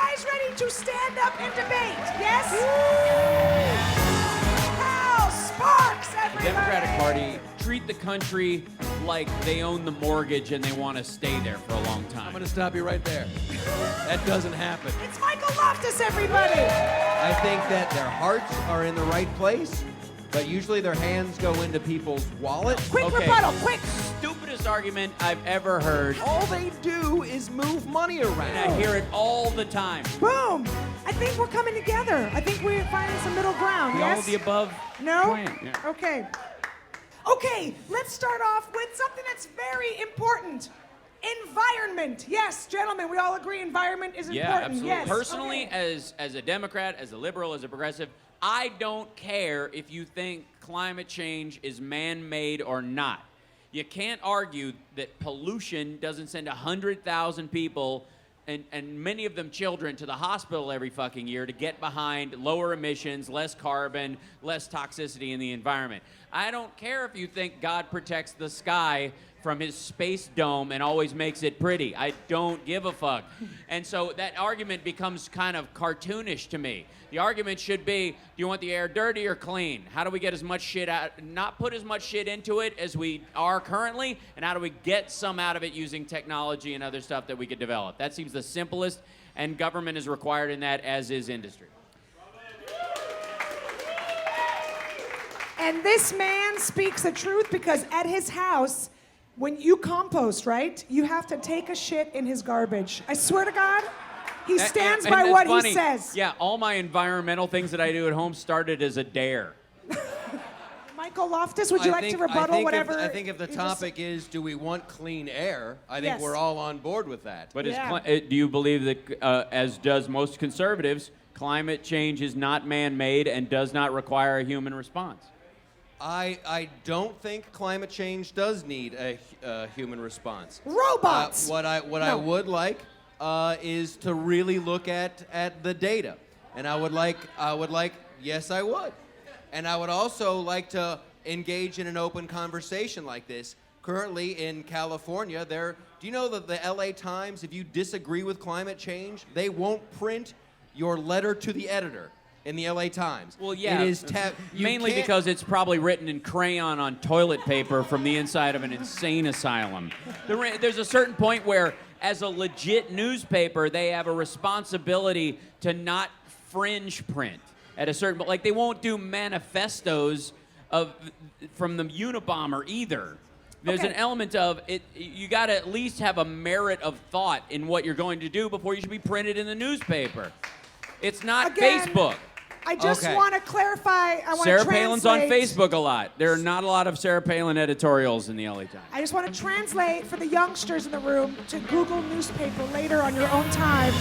guys ready to stand up and debate? Yes? Hal Sparks, The everybody! Democratic Party treat the country like they own the mortgage and they want to stay there for a long time. I'm going to stop you right there. That doesn't happen. It's Michael Loftus, everybody! I think that their hearts are in the right place, but usually their hands go into people's wallets. Quick Okay. rebuttal, quick! Stupidest argument I've ever heard. All they do is move money around. And I hear it all the time. Boom! I think we're coming together. I think we're finding some middle ground, The yes? all of the above No? plan. Yeah. Okay. Okay, let's start off with something that's very important. Environment. Yes, gentlemen, we all agree environment is Yeah, important. absolutely. Yes. Personally, Okay. as a Democrat, as a liberal, as a progressive, I don't care if you think climate change is man-made or not. You can't argue that pollution doesn't send 100,000 people and many of them children to the hospital every fucking year to get behind lower emissions, less carbon, less toxicity in the environment. I don't care if you think God protects the sky from his space dome and always makes it pretty. I don't give a fuck. And so that argument becomes kind of cartoonish to me. The argument should be, do you want the air dirty or clean? How do we get as much shit out, not put as much shit into it as we are currently, and how do we get some out of it using technology and other stuff that we could develop? That seems the simplest, and government is required in that, as is industry. And this man speaks the truth because at his house, when you compost, right, you have to take a shit in his garbage. I swear to God, he stands And by that's what funny. he says. Yeah, all my environmental things that I do at home started as a dare. Michael Loftus, would you like to rebuttal whatever? I think if the you just- topic is, do we want clean air? I think Yes. we're all on board with that. But Yeah. do you believe that, as does most conservatives, climate change is not man-made and does not require a human response? I don't think climate change does need a human response. Robots! What I No. would like is to really look at the data, and I would like yes I would, and I would also like to engage in an open conversation like this. Currently in California, do you know that the LA Times, if you disagree with climate change, they won't print your letter to the editor in the LA Times. Well, yeah, it is mainly because it's probably written in crayon on toilet paper from the inside of an insane asylum. There's a certain point where, as a legit newspaper, they have a responsibility to not fringe print at a certain, like they won't do manifestos from the Unabomber either. There's Okay. an element of it. You got to at least have a merit of thought in what you're going to do before you should be printed in the newspaper. It's not Again, Facebook. I just Okay. want to clarify. I want Sarah to Palin's on translate. Facebook a lot. There are not a lot of Sarah Palin editorials in the LA Times. I just want to translate for the youngsters in the room to Google newspaper later on your own time.